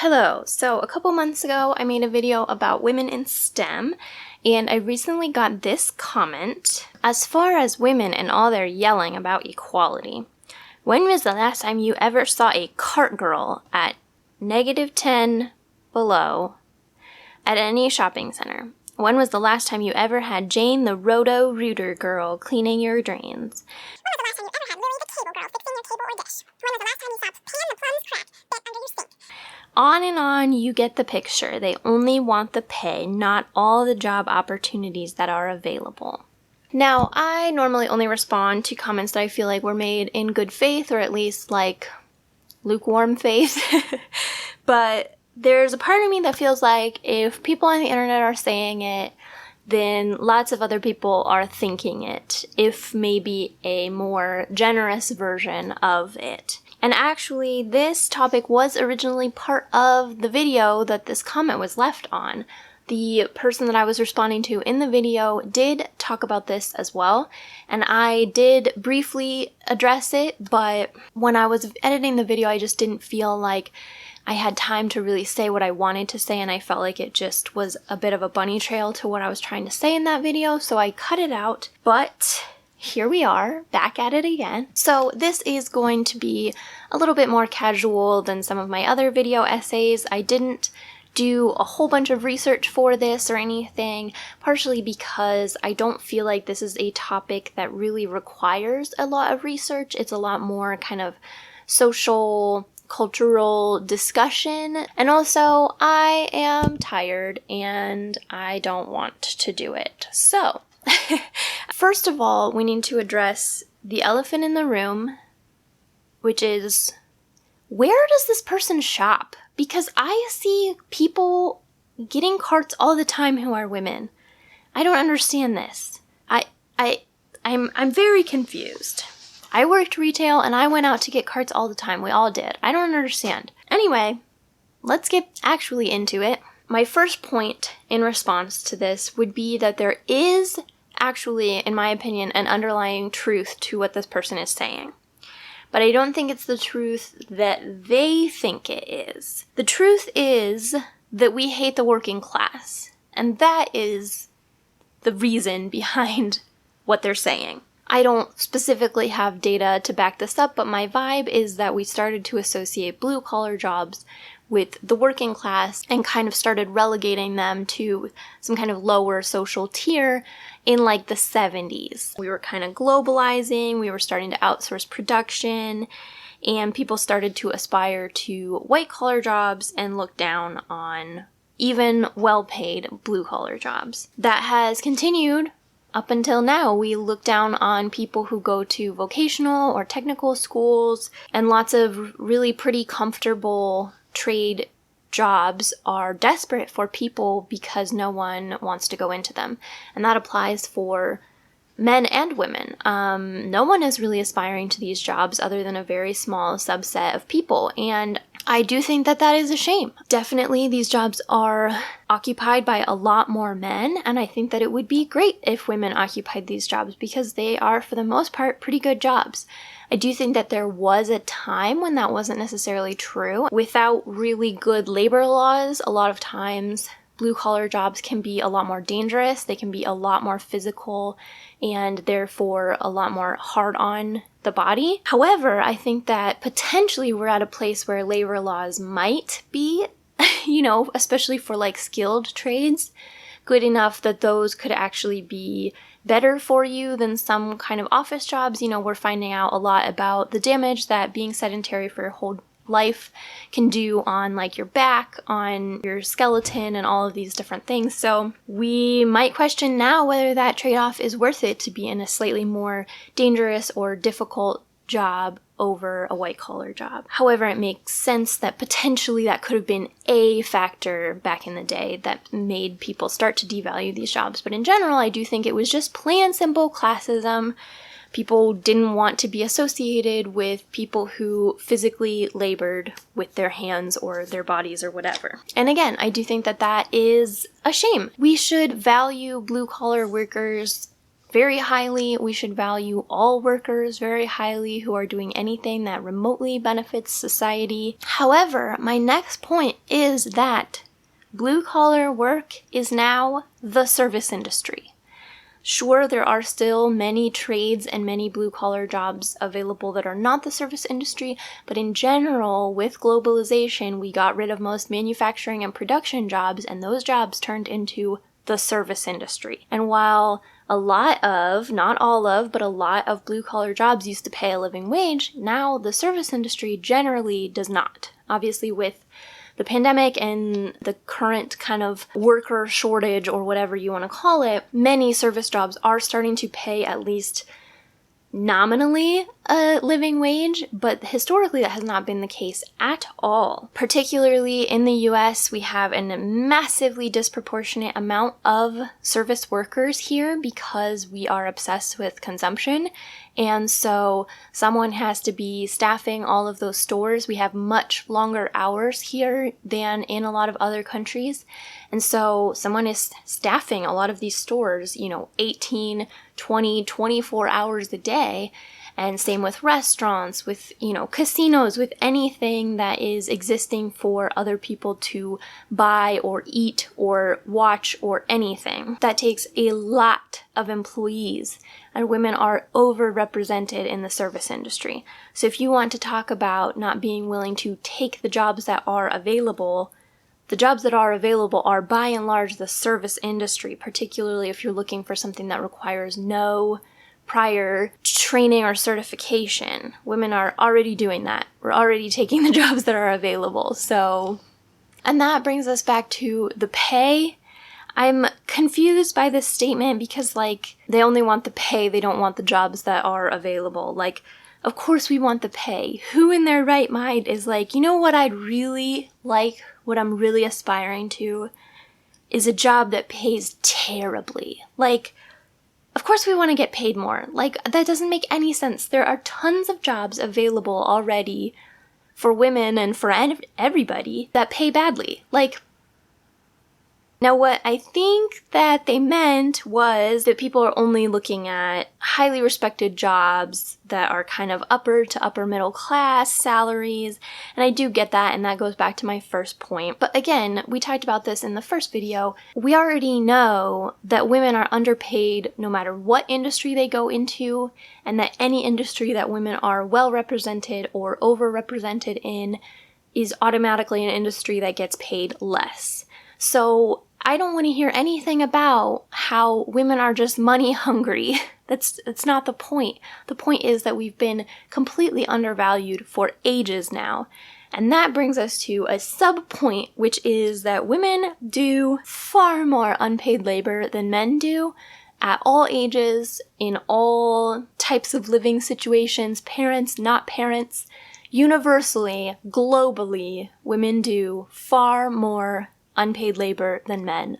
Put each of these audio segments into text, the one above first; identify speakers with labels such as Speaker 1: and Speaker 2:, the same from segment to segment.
Speaker 1: Hello. So a couple months ago, I made a video about women in STEM, and I recently got this comment. As far as women and all their yelling about equality, when was the last time you ever saw a cart girl at -10 below at any shopping center? When was the last time you ever had Jane the Roto-Rooter girl cleaning your drains?
Speaker 2: When was the last time you ever had Lily the table girl fixing your table or dish? When was the last time you saw Pan the plums crack bit under your sink?
Speaker 1: On and on, you get the picture. They only want the pay, not all the job opportunities that are available. Now, I normally only respond to comments that I feel like were made in good faith, or at least like lukewarm faith. But there's a part of me that feels like if people on the internet are saying it, then lots of other people are thinking it, if maybe a more generous version of it. And actually, this topic was originally part of the video that this comment was left on. The person that I was responding to in the video did talk about this as well, and I did briefly address it, but when I was editing the video, I just didn't feel like I had time to really say what I wanted to say, and I felt like it just was a bit of a bunny trail to what I was trying to say in that video, so I cut it out. But here we are, back at it again. So this is going to be a little bit more casual than some of my other video essays. I didn't do a whole bunch of research for this or anything, partially because I don't feel like this is a topic that really requires a lot of research. It's a lot more kind of social, cultural discussion, and also I am tired and I don't want to do it. So first of all, we need to address the elephant in the room, which is, where does this person shop? Because I see people getting carts all the time who are women. I don't understand this. I'm very confused. I worked retail and I went out to get carts all the time. We all did. I don't understand. Anyway, let's get actually into it. My first point in response to this would be that there is actually, in my opinion, an underlying truth to what this person is saying. But I don't think it's the truth that they think it is. The truth is that we hate the working class, and that is the reason behind what they're saying. I don't specifically have data to back this up, but my vibe is that we started to associate blue-collar jobs with the working class and kind of started relegating them to some kind of lower social tier in like the 70s. We were kind of globalizing, we were starting to outsource production, and people started to aspire to white-collar jobs and look down on even well-paid blue-collar jobs. That has continued up until now. We look down on people who go to vocational or technical schools, and lots of really pretty comfortable trade jobs are desperate for people because no one wants to go into them. And that applies for men and women. No one is really aspiring to these jobs other than a very small subset of people. And I do think that that is a shame. Definitely, these jobs are occupied by a lot more men, and I think that it would be great if women occupied these jobs because they are, for the most part, pretty good jobs. I do think that there was a time when that wasn't necessarily true. Without really good labor laws, a lot of times blue-collar jobs can be a lot more dangerous. They can be a lot more physical and therefore a lot more hard on the body. However, I think that potentially we're at a place where labor laws might be, especially for like skilled trades, good enough that those could actually be better for you than some kind of office jobs. We're finding out a lot about the damage that being sedentary for your whole life can do on like your back, on your skeleton, and all of these different things. So we might question now whether that trade-off is worth it to be in a slightly more dangerous or difficult job over a white-collar job. However, it makes sense that potentially that could have been a factor back in the day that made people start to devalue these jobs. But in general, I do think it was just plain and simple classism. People didn't want to be associated with people who physically labored with their hands or their bodies or whatever. And again, I do think that that is a shame. We should value blue-collar workers very highly. We should value all workers very highly who are doing anything that remotely benefits society. However, my next point is that blue-collar work is now the service industry. Sure, there are still many trades and many blue-collar jobs available that are not the service industry, but in general, with globalization, we got rid of most manufacturing and production jobs, and those jobs turned into the service industry. And while a lot of, not all of, but a lot of blue-collar jobs used to pay a living wage, now the service industry generally does not. Obviously, with the pandemic and the current kind of worker shortage or whatever you want to call it, many service jobs are starting to pay at least nominally a living wage, but historically that has not been the case at all. Particularly in the US, we have a massively disproportionate amount of service workers here because we are obsessed with consumption. And so someone has to be staffing all of those stores. We have much longer hours here than in a lot of other countries. And so someone is staffing a lot of these stores, 18, 20, 24 hours a day. And same with restaurants, with, casinos, with anything that is existing for other people to buy or eat or watch or anything. That takes a lot of employees, and women are overrepresented in the service industry. So if you want to talk about not being willing to take the jobs that are available, the jobs that are available are by and large the service industry, particularly if you're looking for something that requires no prior training or certification. Women are already doing that. We're already taking the jobs that are available. And that brings us back to the pay. I'm confused by this statement because, they only want the pay, they don't want the jobs that are available. Of course we want the pay. Who in their right mind is what I'd really like, what I'm really aspiring to, is a job that pays terribly. Of course we want to get paid more. That doesn't make any sense. There are tons of jobs available already for women and for everybody that pay badly. Now, what I think that they meant was that people are only looking at highly respected jobs that are kind of upper to upper middle class salaries, and I do get that, and that goes back to my first point. But again, we talked about this in the first video. We already know that women are underpaid no matter what industry they go into, and that any industry that women are well represented or overrepresented in is automatically an industry that gets paid less. So I don't want to hear anything about how women are just money hungry. That's not the point. The point is that we've been completely undervalued for ages now. And that brings us to a sub-point, which is that women do far more unpaid labor than men do at all ages, in all types of living situations, parents, not parents. Universally, globally, women do far more unpaid labor than men,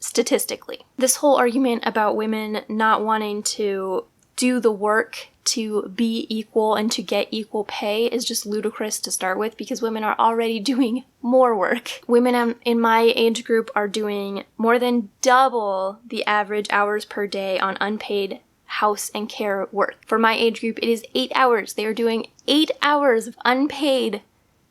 Speaker 1: statistically. This whole argument about women not wanting to do the work to be equal and to get equal pay is just ludicrous to start with, because women are already doing more work. Women in my age group are doing more than double the average hours per day on unpaid house and care work. For my age group, it is 8 hours. They are doing 8 hours of unpaid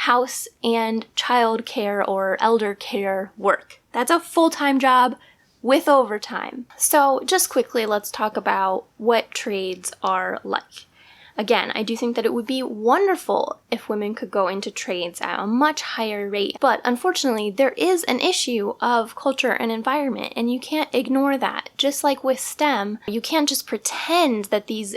Speaker 1: house and child care or elder care work. That's a full-time job with overtime. So just quickly, let's talk about what trades are like. Again, I do think that it would be wonderful if women could go into trades at a much higher rate, but unfortunately there is an issue of culture and environment, and you can't ignore that. Just like with STEM, you can't just pretend that these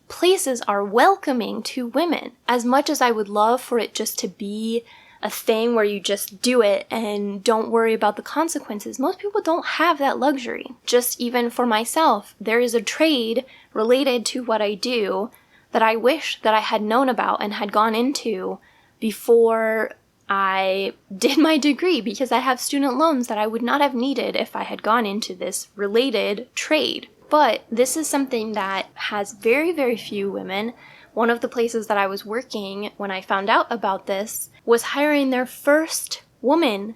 Speaker 1: places are welcoming to women. As much as I would love for it just to be a thing where you just do it and don't worry about the consequences, most people don't have that luxury. Just even for myself, there is a trade related to what I do that I wish that I had known about and had gone into before I did my degree, because I have student loans that I would not have needed if I had gone into this related trade. But this is something that has very, very few women. One of the places that I was working when I found out about this was hiring their first woman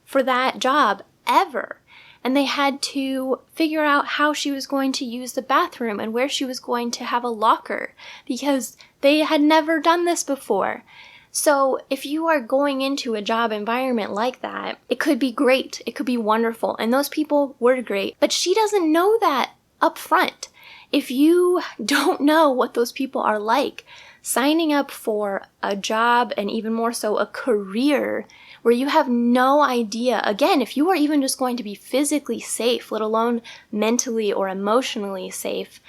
Speaker 1: for that job ever. and they had to figure out how she was going to use the bathroom and where she was going to have a locker because they had never done this before. So if you are going into a job environment like that, it could be great, it could be wonderful, and those people were great, but she doesn't know that up front. If you don't know what those people are like, signing up for a job, and even more so a career, where you have no idea, again, if you are even just going to be physically safe, let alone mentally or emotionally safe,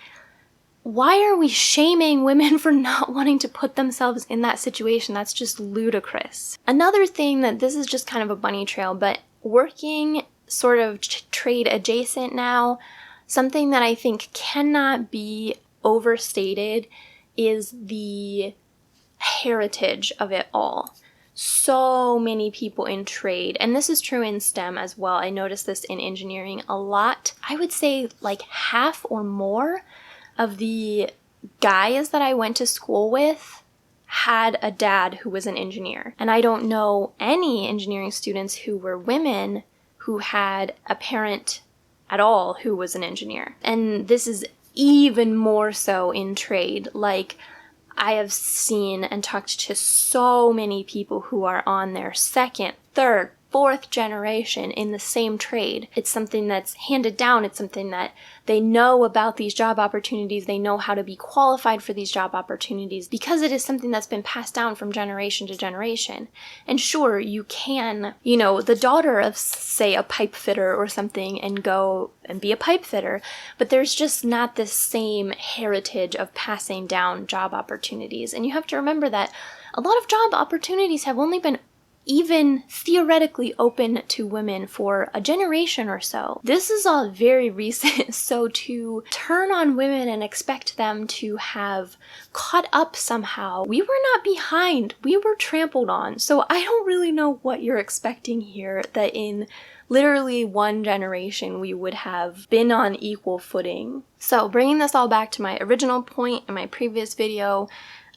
Speaker 1: why are we shaming women for not wanting to put themselves in that situation? That's just ludicrous. Another thing that this is just kind of a bunny trail, but working sort of trade adjacent now, something that I think cannot be overstated is the heritage of it all. So many people in trade, and this is true in STEM as well. I noticed this in engineering a lot. I would say like half or more of the guys that I went to school with had a dad who was an engineer. And I don't know any engineering students who were women who had a parent at all who was an engineer. And this is even more so in trade. Like, I have seen and talked to so many people who are on their second, third, fourth generation in the same trade. It's something that's handed down. It's something that they know about these job opportunities. They know how to be qualified for these job opportunities because it is something that's been passed down from generation to generation. And sure, you can, the daughter of, say, a pipe fitter or something and go and be a pipe fitter, but there's just not this same heritage of passing down job opportunities. And you have to remember that a lot of job opportunities have only been even theoretically open to women for a generation or so. This is all very recent, so to turn on women and expect them to have caught up somehow, we were not behind, we were trampled on. So I don't really know what you're expecting here, that in literally one generation we would have been on equal footing. So bringing this all back to my original point in my previous video,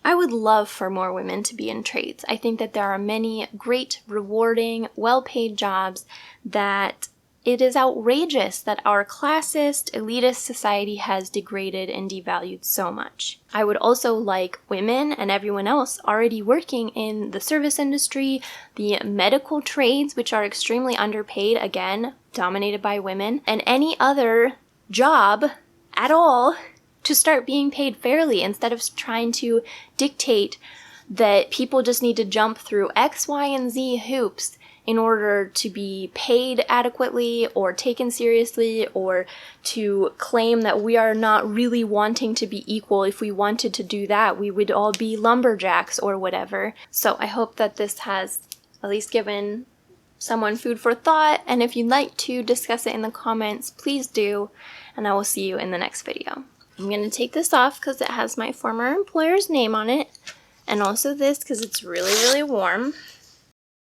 Speaker 1: I would love for more women to be in trades. I think that there are many great, rewarding, well-paid jobs that it is outrageous that our classist, elitist society has degraded and devalued so much. I would also like women and everyone else already working in the service industry, the medical trades, which are extremely underpaid, again, dominated by women, and any other job at all to start being paid fairly instead of trying to dictate that people just need to jump through X, Y, and Z hoops in order to be paid adequately or taken seriously, or to claim that we are not really wanting to be equal. If we wanted to do that, we would all be lumberjacks or whatever. So I hope that this has at least given someone food for thought, and if you'd like to discuss it in the comments, please do, and I will see you in the next video. I'm going to take this off because it has my former employer's name on it, and also this because it's really, really warm.